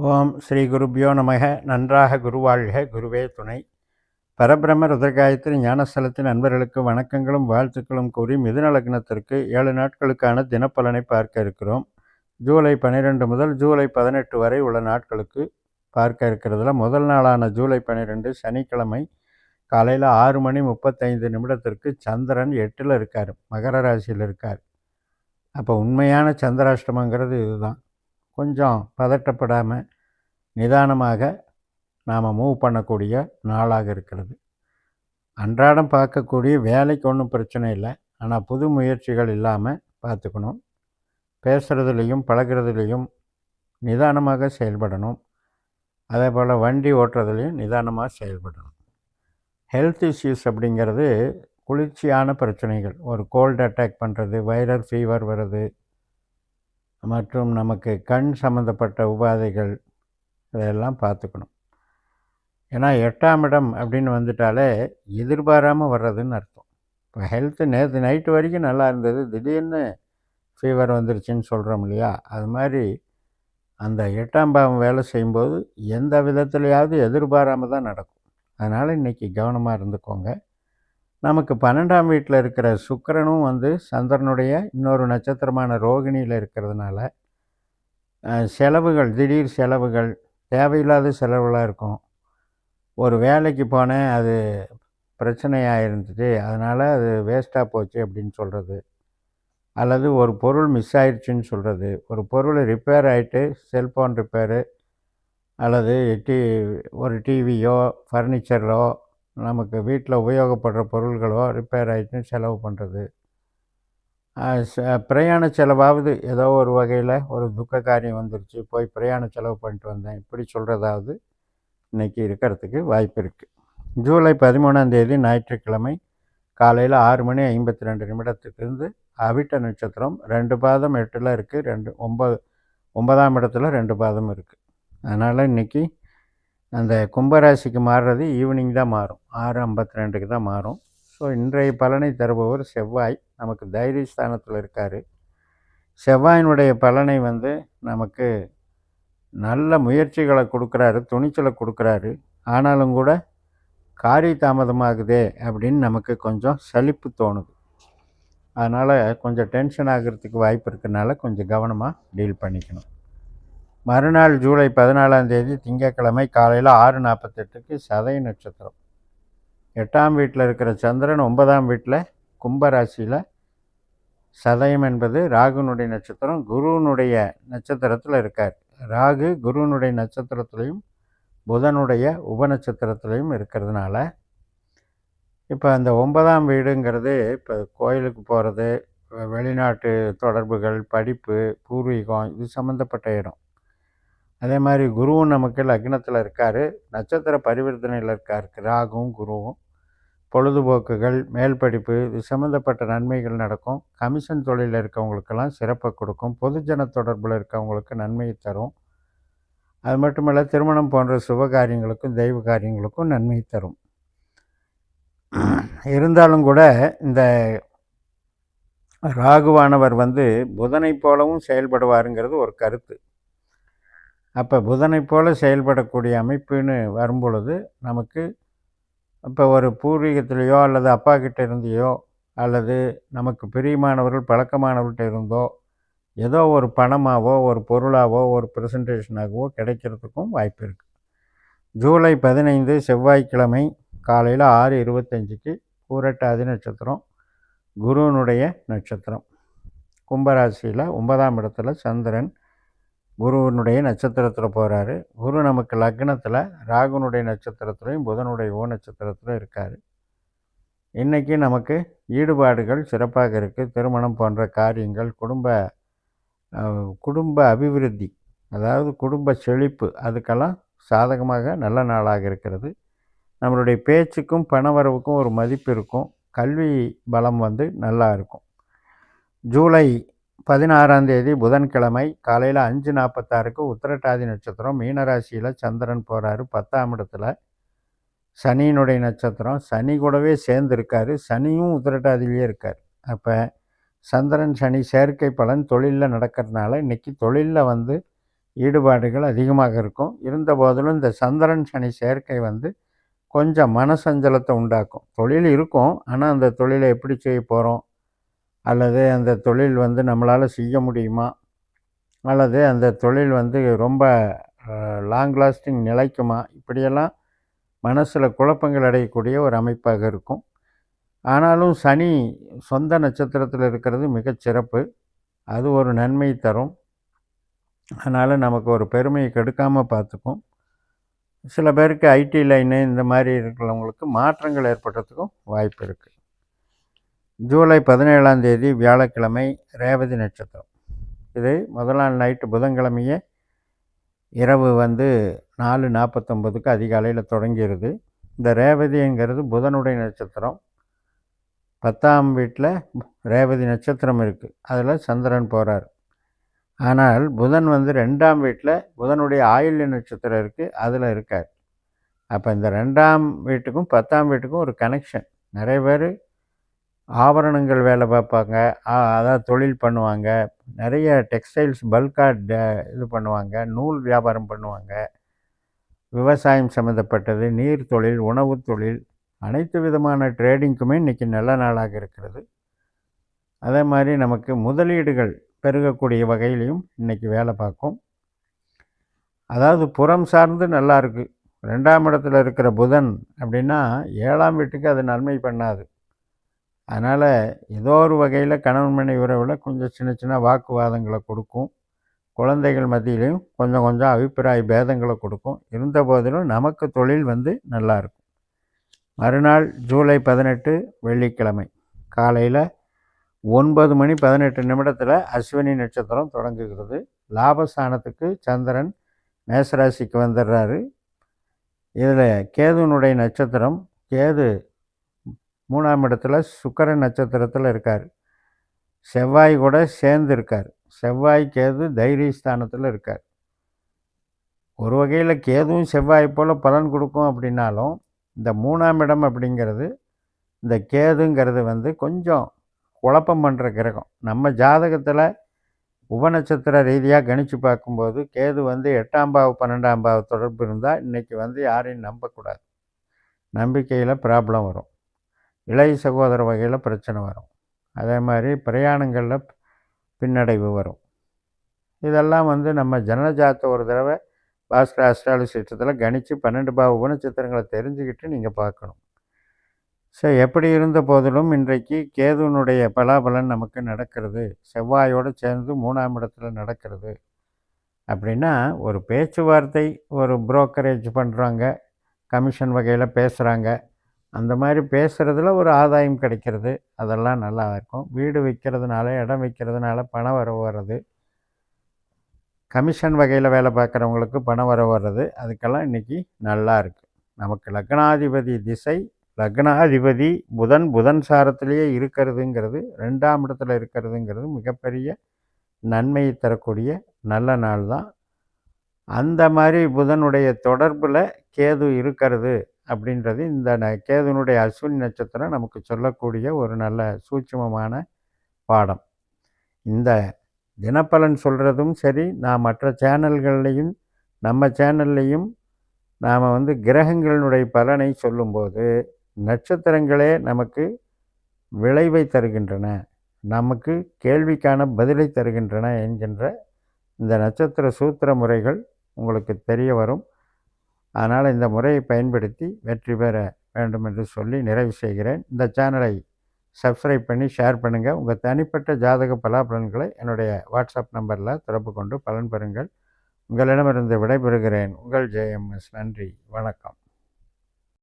ஓம் ஸ்ரீ குருப்யோ நமக. நன்றாக குருவாழ்க, குருவே துணை. பரபிரம்ம ருத்ரகாயத்ரி ஞானஸ்தலத்தின் அன்பர்களுக்கு வணக்கங்களும் வாழ்த்துக்களும் கூறி மிதுன லக்னத்திற்கு 7 நாட்களுக்கான தினப்பலனை பார்க்க இருக்கிறோம். ஜூலை 12 முதல் ஜூலை 18 வரை உள்ள நாட்களுக்கு பார்க்க இருக்கிறதுல முதல் நாளான ஜூலை 12 சனிக்கிழமை காலையில் 6:35 சந்திரன் 8ல் இருக்கார், மகர ராசியில் இருக்கார். அப்போ உண்மையான சந்திராஷ்டமங்கிறது இதுதான். கொஞ்சம் பதட்டப்படாமல் நிதானமாக நாம் மூவ் பண்ணக்கூடிய நாளாக இருக்கிறது. அன்றாடம் பார்க்கக்கூடிய வேலைக்கு ஒன்றும் பிரச்சனை இல்லை, ஆனால் புது முயற்சிகள் இல்லாமல் பார்த்துக்கணும். பேசுகிறதுலையும் பழகிறதுலையும் நிதானமாக செயல்படணும். அதே போல் வண்டி ஓட்டுறதுலையும் நிதானமாக செயல்படணும். ஹெல்த் இஷ்யூஸ் அப்படிங்கிறது குளிர்ச்சியான பிரச்சனைகள், ஒரு கோல்டு அட்டாக் பண்ணுறது, வைரல் ஃபீவர் வர்றது, மற்றும் நமக்கு கண் சம்மந்தப்பட்ட உபாதைகள், இதெல்லாம் பார்த்துக்கணும். ஏன்னா 8ஆம் இடம் அப்படின்னு வந்துட்டாலே எதிர்பாராமல் வர்றதுன்னு அர்த்தம். இப்போ ஹெல்த்து நேற்று நைட்டு வரைக்கும் நல்லா இருந்தது, திடீர்னு ஃபீவர் வந்துருச்சுன்னு சொல்கிறோம் இல்லையா? அது மாதிரி அந்த 8ஆம் பாவம் வேலை செய்யும்போது எந்த விதத்துலையாவது எதிர்பாராமல் தான் நடக்கும். அதனால் இன்றைக்கி கவனமாக இருந்துக்கோங்க. நமக்கு 12ஆம் வீட்டில் இருக்கிற சுக்கிரனும் சந்திரனுடைய இன்னொரு நட்சத்திரமான ரோகிணியில் இருக்கிறதுனால செலவுகள், திடீர் செலவுகள், தேவையில்லாத செலவுகளாக இருக்கும். ஒரு வேலைக்கு போனேன், அது பிரச்சனையாக இருந்துச்சு, அதனால் அது வேஸ்ட்டாக போச்சு அப்படின்னு சொல்கிறது, அல்லது ஒரு பொருள் மிஸ் ஆயிடுச்சுன்னு சொல்கிறது. ஒரு பொருள் ரிப்பேர் ஆகிட்டு, செல்ஃபோன் ரிப்பேரு அல்லது ஒரு டிவியோ ஃபர்னிச்சரோ நமக்கு வீட்டில் உபயோகப்படுற பொருள்களோ ரிப்பேர் ஆகிட்டுன்னு செலவு பண்ணுறது. பிரயாண செலவாவது ஏதோ ஒரு வகையில் ஒரு துக்க காரியம் வந்துருச்சு, போய் பிரயாண செலவு பண்ணிட்டு வந்தேன், இப்படி சொல்கிறதாவது இன்றைக்கி இருக்கிறதுக்கு வாய்ப்பு இருக்குது. ஜூலை 13ஆம் தேதி ஞாயிற்றுக்கிழமை காலையில் 6:52 அவிட்ட நட்சத்திரம் 2 பாதம் 8ல் இருக்குது, 9ஆம் இடத்துல 2 பாதம் இருக்குது. அதனால் இன்றைக்கி அந்த கும்பராசிக்கு மாறுறது ஈவினிங் தான் மாறும், 6:52 தான் மாறும். ஸோ இன்றைய பலனை தருபவர் செவ்வாய், நமக்கு தைரியஸ்தானத்தில் இருக்கார். செவ்வாயினுடைய பலனை நமக்கு நல்ல முயற்சிகளை கொடுக்குறாரு, துணிச்சலை கொடுக்குறாரு. ஆனாலும் கூட காரிய தாமதமாகுதே அப்படின்னு நமக்கு கொஞ்சம் சலிப்பு தோணுது. அதனால் கொஞ்சம் டென்ஷன் ஆகிறதுக்கு வாய்ப்பு இருக்கிறதுனால கொஞ்சம் கவனமாக டீல் பண்ணிக்கணும். மறுநாள் ஜூலை 14ஆம் தேதி திங்கட்கிழமை காலையில் 6:48 சதய நட்சத்திரம். 8ஆம் வீட்டில் இருக்கிற சந்திரன் 9ஆம் வீட்டில் கும்பராசியில். சதயம் என்பது ராகுனுடைய நட்சத்திரம், குருவினுடைய நட்சத்திரத்தில் இருக்கார். ராகு குருவினுடைய நட்சத்திரத்துலேயும் புதனுடைய உபநட்சத்திரத்துலேயும் இருக்கிறதுனால இப்போ அந்த 9ஆம் வீடுங்கிறது இப்போ கோயிலுக்கு போகிறது, வெளிநாட்டு தொடர்புகள், படிப்பு, பூர்வீகம், இது சம்மந்தப்பட்ட இடம். அதே மாதிரி குருவும் நமக்கு லக்னத்தில் இருக்கார், நட்சத்திர பரிவர்த்தனையில் இருக்கார் ராகுவும் குருவும். பொழுதுபோக்குகள், மேல் படிப்பு, இது சம்மந்தப்பட்ட நன்மைகள் நடக்கும். கமிஷன் தொழிலில் இருக்கவங்களுக்கெல்லாம் சிறப்பை கொடுக்கும். பொதுஜன தொடர்பில் இருக்கவங்களுக்கு நன்மையை தரும். அது மட்டுமல்ல, திருமணம் போன்ற சுப காரியங்களுக்கும் தெய்வ காரியங்களுக்கும் நன்மை தரும். இருந்தாலும் கூட இந்த ராகுவானவர் புதனை போலவும் செயல்படுவாருங்கிறது ஒரு கருத்து. அப்போ புதனை போல செயல்படக்கூடிய அமைப்புன்னு வரும்பொழுது நமக்கு இப்போ ஒரு பூர்வீகத்திலேயோ அல்லது அப்பா கிட்ட இருந்தையோ அல்லது நமக்கு பிரியமானவர்கள் பழக்கமானவர்கிட்ட இருந்தோ ஏதோ ஒரு பணமாகவோ ஒரு பொருளாகவோ ஒரு ப்ரெசன்டேஷனாகவோ கிடைக்கிறதுக்கும் வாய்ப்பு இருக்குது. ஜூலை 15 செவ்வாய்க்கிழமை காலையில் 6:25 பூரட்டாதி நட்சத்திரம், குருவனுடைய நட்சத்திரம். கும்பராசியில் 9ஆம் இடத்துல சந்திரன் குருவனுடைய நட்சத்திரத்தில் போகிறாரு. குரு நமக்கு லக்னத்தில் ராகுனுடைய நட்சத்திரத்துலையும் புதனுடைய நட்சத்திரத்தில் இருக்கார். இன்றைக்கி நமக்கு ஈடுபாடுகள் சிறப்பாக இருக்குது. திருமணம் போன்ற காரியங்கள், குடும்ப அபிவிருத்தி, அதாவது குடும்ப செழிப்பு, அதுக்கெல்லாம் சாதகமாக நல்ல நாளாக இருக்கிறது. நம்மளுடைய பேச்சுக்கும் பணவரவுக்கும் ஒரு மதிப்பு இருக்கும். கல்வி பலம் நல்லா இருக்கும். ஜூலை 16ஆம் தேதி புதன்கிழமை காலையில் 5:46 உத்திரட்டாதி நட்சத்திரம், மீனராசியில் சந்திரன் போகிறாரு 10ஆம் இடத்துல. சனியினுடைய நட்சத்திரம், சனி கூடவே சேர்ந்துருக்காரு. சனியும் உத்திரட்டாதியிலே இருக்கார். அப்போ சந்திரன் சனி சேர்க்கை பலன் தொழிலில் நடக்கிறதுனால இன்றைக்கி தொழிலில் ஈடுபாடுகள் அதிகமாக இருக்கும். இருந்தபோதிலும் இந்த சந்திரன் சனி சேர்க்கை வந்து கொஞ்சம் மனசஞ்சலத்தை உண்டாக்கும். தொழில் இருக்கும். ஆனால் அந்த தொழிலை எப்படி செய்ய போகிறோம், அல்லது அந்த தொழில் வந்து நம்மளால் செய்ய முடியுமா, அல்லது அந்த தொழில் வந்து ரொம்ப லாங் லாஸ்டிங் நிலைக்குமா, இப்படியெல்லாம் மனசில் குழப்பங்கள் அடையக்கூடிய ஒரு அமைப்பாக இருக்கும். ஆனாலும் சனி சொந்த நட்சத்திரத்தில் இருக்கிறது மிகச்சிறப்பு. அது ஒரு நன்மை தரும். அதனால் நமக்கு ஒரு பெருமையை கெடுக்காமல் பார்த்துக்கும். சில பேருக்கு ஐடி லைனு இந்த மாதிரி இருக்கிறவங்களுக்கு மாற்றங்கள் ஏற்படுறதுக்கும் வாய்ப்பு இருக்குது. ஜூலை 17ஆம் தேதி வியாழக்கிழமை ரேவதி நட்சத்திரம். இது முதல் நாள் நைட்டு புதன்கிழமையே இரவு வந்து 4:49க்கு அதிகாலையில் தொடங்கிடுது. இந்த ரேவதிங்கிறது புதனுடைய நட்சத்திரம். 10ஆம் வீட்டில் ரேவதி நட்சத்திரம் இருக்குது. அதில் சந்திரன் போகிறார். ஆனால் புதன் வந்து 2ஆம் வீட்டில் புதனுடைய ஆயில்ய நட்சத்திரம் இருக்குது, அதில் இருக்கார். அப்போ இந்த 2ஆம் வீட்டுக்கும் 10ஆம் வீட்டுக்கும் ஒரு கனெக்ஷன். நிறைய பேர் ஆபரணங்கள் வேலை பார்ப்பாங்க, அதாவது தொழில் பண்ணுவாங்க, நிறைய டெக்ஸ்டைல்ஸ் பல்காக இது பண்ணுவாங்க, நூல் வியாபாரம் பண்ணுவாங்க, விவசாயம் சம்மந்தப்பட்டது, நீர் தொழில், உணவு தொழில், அனைத்து விதமான ட்ரேடிங்க்குமே இன்றைக்கி நல்ல நாளாக இருக்கிறது. அதே மாதிரி நமக்கு முதலீடுகள் பெருகக்கூடிய வகையிலையும் இன்றைக்கி வேலை பார்க்கும். அதாவது புறம் சார்ந்து நல்லா இருக்குது. 2ஆம் இடத்துல இருக்கிற புதன் அப்படின்னா 7ஆம் வீட்டுக்கு அது நன்மை பண்ணாது. அதனால் ஏதோ ஒரு வகையில் கணவன் மனைவி உறவில் கொஞ்சம் சின்ன சின்ன வாக்குவாதங்களை கொடுக்கும். குழந்தைகள் மத்தியிலையும் கொஞ்சம் கொஞ்சம் அபிப்பிராய பேதங்களை கொடுக்கும். இருந்த போதிலும் நமக்கு தொழில் வந்து நல்லாயிருக்கும். மறுநாள் ஜூலை 18 வெள்ளிக்கிழமை காலையில் 9:18 அஸ்வினி நட்சத்திரம் தொடங்குகிறது. லாபஸ்தானத்துக்கு சந்திரன் மேசராசிக்கு வந்துடுறாரு. இதில் கேதுனுடைய நட்சத்திரம், கேது 3ஆம் இடத்துல சுக்கிரன் நட்சத்திரத்தில் இருக்கார். செவ்வாய் கூட சேர்ந்து இருக்கார். செவ்வாய் கேது தைரியஸ்தானத்தில் இருக்கார். ஒரு வகையில் கேதுவும் செவ்வாய் போல் பலன் கொடுக்கும். அப்படின்னாலும் இந்த 3ஆம் இடம் அப்படிங்கிறது, இந்த கேதுங்கிறது வந்து கொஞ்சம் குழப்பம் பண்ணுற கிரகம். நம்ம ஜாதகத்தில் உபநட்சத்திர ரீதியாக கணித்து பார்க்கும்போது கேது வந்து 8ஆம் பாவ 12ஆம் பாவ தொடர்பு இருந்தால் இன்றைக்கி வந்து யாரையும் நம்பக்கூடாது. நம்பிக்கையில் ப்ராப்ளம் வரும். இளைய சகோதர வகையில் பிரச்சனை வரும். அதே மாதிரி பிரயாணங்களில் பின்னடைவு வரும். இதெல்லாம் வந்து நம்ம ஜனனஜாதத்தை ஒரு தடவை பாஸ்கர் அஸ்ட்ராலஜி சிஸ்டத்தில் கணித்து 12 பாவ உபநட்சத்திரங்களை தெரிஞ்சுக்கிட்டு நீங்கள் பார்க்கணும். ஸோ எப்படி இருந்த போதிலும் இன்றைக்கு கேதுனுடைய பலாபலன் நமக்கு நடக்கிறது. செவ்வாயோடு சேர்ந்து 3ஆம் இடத்துல நடக்கிறது. அப்படின்னா ஒரு பேச்சுவார்த்தை, ஒரு புரோக்கரேஜ் பண்ணுறாங்க, கமிஷன் வகையில் பேசுகிறாங்க, அந்த மாதிரி பேசுகிறதுல ஒரு ஆதாயம் கிடைக்கிறது. அதெல்லாம் நல்லா இருக்கும். வீடு விற்கிறதுனால, இடம் விற்கிறதுனால பணம் வர்றது, கமிஷன் வகையில் வேலை பார்க்குறவங்களுக்கு பணம் வர்றது, அதுக்கெல்லாம் இன்றைக்கி நல்லா இருக்குது. நமக்கு லக்னாதிபதி திசை, லக்னாதிபதி புதன் சாரத்திலேயே இருக்கிறதுங்கிறது, 2ஆம் இடத்துல இருக்கிறதுங்கிறது மிகப்பெரிய நன்மையை தரக்கூடிய நல்ல நாள் தான். அந்த மாதிரி புதனுடைய தொடர்பில் கேது இருக்கிறது அப்படின்றது இந்த கேதுனுடைய அஸ்வினி நட்சத்திரம் நமக்கு சொல்லக்கூடிய ஒரு நல்ல சூட்சுமமான பாடம். இந்த தினப்பலன் சொல்கிறதும் சரி, நான் மற்ற சேனல்கள்லையும் நம்ம சேனல்லையும் நாம் வந்து கிரகங்களினுடைய பலனை சொல்லும்போது நட்சத்திரங்களே நமக்கு விளைவை தருகின்றன, நமக்கு கேள்விக்கான பதிலை தருகின்றன என்கின்ற இந்த நட்சத்திர சூத்திர முறைகள் உங்களுக்கு தெரிய வரும். அதனால் இந்த முறையை பயன்படுத்தி வெற்றி பெற வேண்டும் என்று சொல்லி நிறைவு செய்கிறேன். இந்த சேனலை சப்ஸ்கிரைப் பண்ணி ஷேர் பண்ணுங்கள். உங்கள் தனிப்பட்ட ஜாதக பலாபலன்களை என்னுடைய வாட்ஸ்அப் நம்பரில் தொடர்பு கொண்டு பலன் பெறுங்கள். உங்களிடமிருந்து விடைபெறுகிறேன். உங்கள் ஜேஎம்எஸ். நன்றி, வணக்கம்.